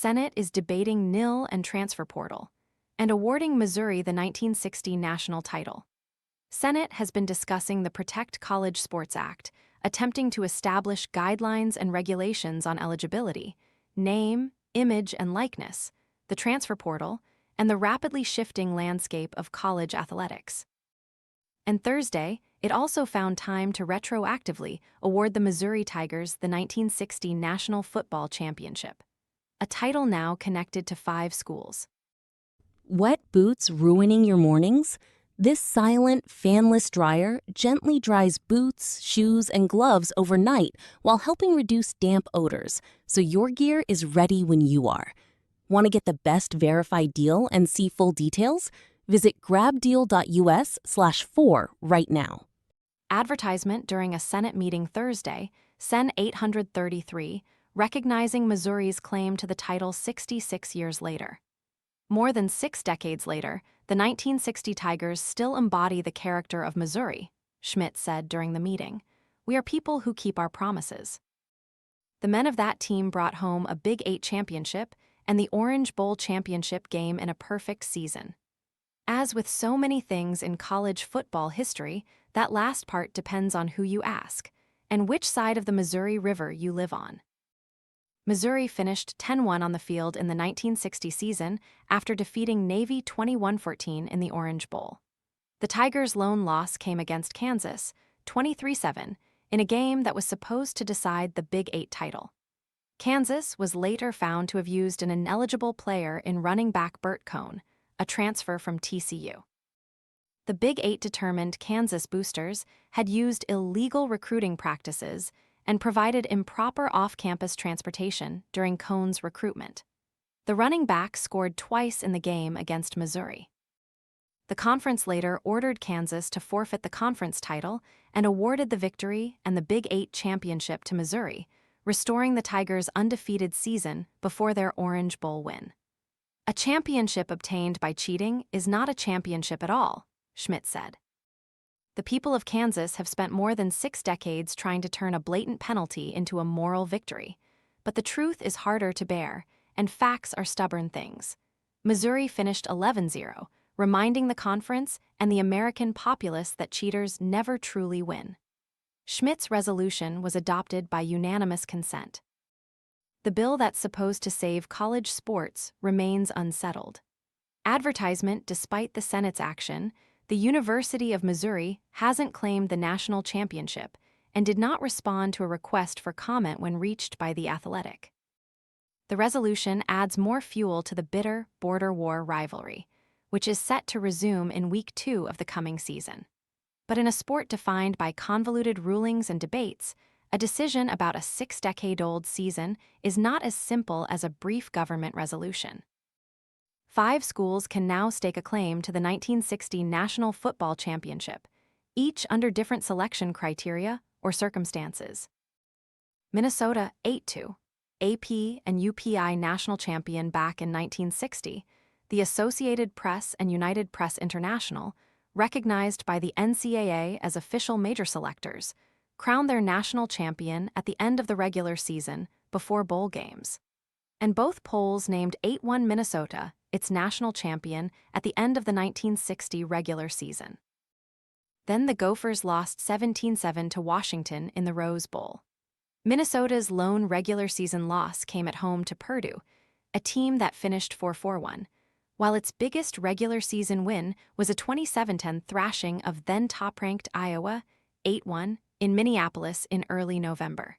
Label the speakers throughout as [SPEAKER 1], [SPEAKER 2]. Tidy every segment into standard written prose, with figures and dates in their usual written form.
[SPEAKER 1] Senate is debating NIL and transfer portal, and awarding Missouri the 1960 national title. Senate has been discussing the Protect College Sports Act, attempting to establish guidelines and regulations on eligibility, name, image, and likeness, the transfer portal, and the rapidly shifting landscape of college athletics. And Thursday, it also found time to retroactively award the Missouri Tigers the 1960 National Football Championship, a title now connected to 5 schools.
[SPEAKER 2] Wet boots ruining your mornings? This silent, fanless dryer gently dries boots, shoes, and gloves overnight while helping reduce damp odors, so your gear is ready when you are. Want to get the best verified deal and see full details? Visit grabdeal.us/4 right now.
[SPEAKER 1] Advertisement during a Senate meeting Thursday, Sen 833, recognizing Missouri's claim to the title 66 years later. More than 6 decades later, the 1960 Tigers still embody the character of Missouri, Schmidt said during the meeting. We are people who keep our promises. The men of that team brought home a Big 8 championship and the Orange Bowl championship game in a perfect season. As with so many things in college football history, that last part depends on who you ask and which side of the Missouri River you live on. Missouri finished 10-1 on the field in the 1960 season after defeating Navy 21-14 in the Orange Bowl. The Tigers' lone loss came against Kansas, 23-7, in a game that was supposed to decide the Big 8 title. Kansas was later found to have used an ineligible player in running back Burt Cohn, a transfer from TCU. The Big 8 determined Kansas boosters had used illegal recruiting practices and provided improper off-campus transportation during Cohn's recruitment. The running back scored twice in the game against Missouri. The conference later ordered Kansas to forfeit the conference title and awarded the victory and the Big 8 championship to Missouri, restoring the Tigers' undefeated season before their Orange Bowl win. A championship obtained by cheating is not a championship at all, Schmidt said. The people of Kansas have spent more than 6 decades trying to turn a blatant penalty into a moral victory. But the truth is harder to bear, and facts are stubborn things. Missouri finished 11-0, reminding the conference and the American populace that cheaters never truly win. Schmidt's resolution was adopted by unanimous consent. The bill that's supposed to save college sports remains unsettled. Advertisement, despite the Senate's action, the University of Missouri hasn't claimed the national championship and did not respond to a request for comment when reached by The Athletic. The resolution adds more fuel to the bitter border war rivalry, which is set to resume in Week 2 of the coming season. But in a sport defined by convoluted rulings and debates, a decision about a 6-decade-old season is not as simple as a brief government resolution. 5 schools can now stake a claim to the 1960 National Football Championship, each under different selection criteria or circumstances. Minnesota 8-2, AP and UPI national champion back in 1960, the Associated Press and United Press International, recognized by the NCAA as official major selectors, crowned their national champion at the end of the regular season before bowl games. And both polls named 8-1 Minnesota its national champion at the end of the 1960 regular season. Then the Gophers lost 17-7 to Washington in the Rose Bowl. Minnesota's lone regular season loss came at home to Purdue, a team that finished 4-1, while its biggest regular season win was a 27-10 thrashing of then top-ranked Iowa, 8-1, in Minneapolis in early November.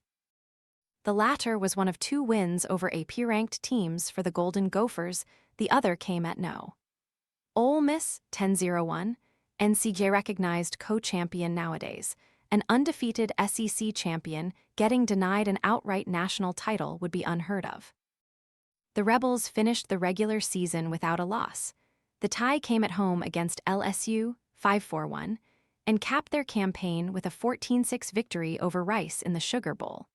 [SPEAKER 1] The latter was one of 2 wins over AP-ranked teams for the Golden Gophers. The other came at no. Ole Miss 10-1, NCAA-recognized co-champion nowadays, an undefeated SEC champion getting denied an outright national title would be unheard of. The Rebels finished the regular season without a loss. The tie came at home against LSU 5-1 and capped their campaign with a 14-6 victory over Rice in the Sugar Bowl.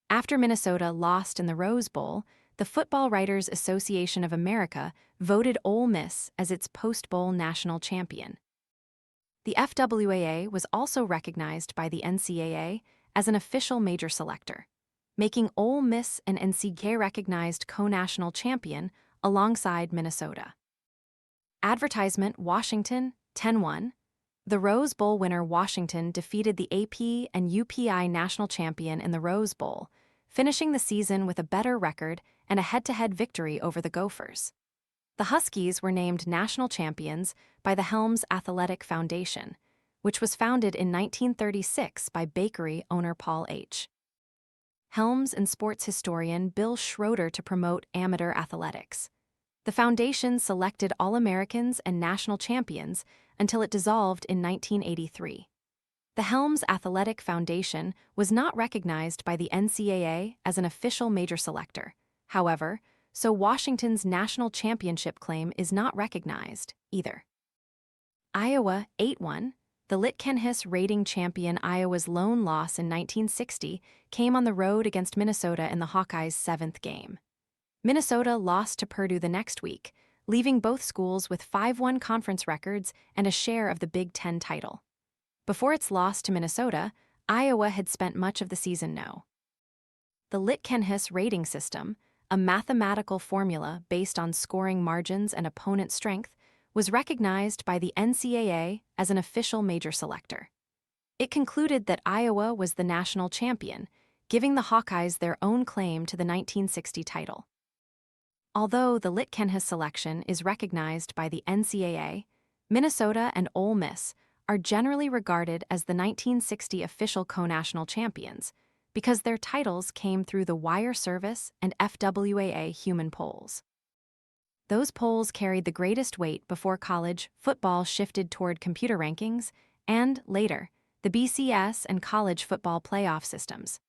[SPEAKER 1] After Minnesota lost in the Rose Bowl, the Football Writers Association of America voted Ole Miss as its post-bowl national champion. The FWAA was also recognized by the NCAA as an official major selector. making Ole Miss an NCAA-recognized co-national champion alongside Minnesota. Advertisement Washington 10-1. The Rose Bowl winner Washington defeated the AP and UPI national champion in the Rose Bowl, finishing the season with a better record and a head-to-head victory over the Gophers. The Huskies were named national champions by the Helms Athletic Foundation, which was founded in 1936 by bakery owner Paul H. Helms and sports historian Bill Schroeder to promote amateur athletics. The foundation selected All-Americans and national champions until it dissolved in 1983. The Helms Athletic Foundation was not recognized by the NCAA as an official major selector. However, so Washington's national championship claim is not recognized either. Iowa 8-1. The Litkenhus rating champion Iowa's lone loss in 1960 came on the road against Minnesota in the Hawkeyes' 7th game. Minnesota lost to Purdue the next week, leaving both schools with 5-1 conference records and a share of the Big Ten title. Before its loss to Minnesota, Iowa had spent much of the season no. The Litkenhus rating system, a mathematical formula based on scoring margins and opponent strength, was recognized by the NCAA as an official major selector. It concluded that Iowa was the national champion, giving the Hawkeyes their own claim to the 1960 title. Although the Litkenhus selection is recognized by the NCAA, Minnesota and Ole Miss are generally regarded as the 1960 official co-national champions because their titles came through the wire service and FWAA human polls. Those polls carried the greatest weight before college football shifted toward computer rankings and, later, the BCS and college football playoff systems.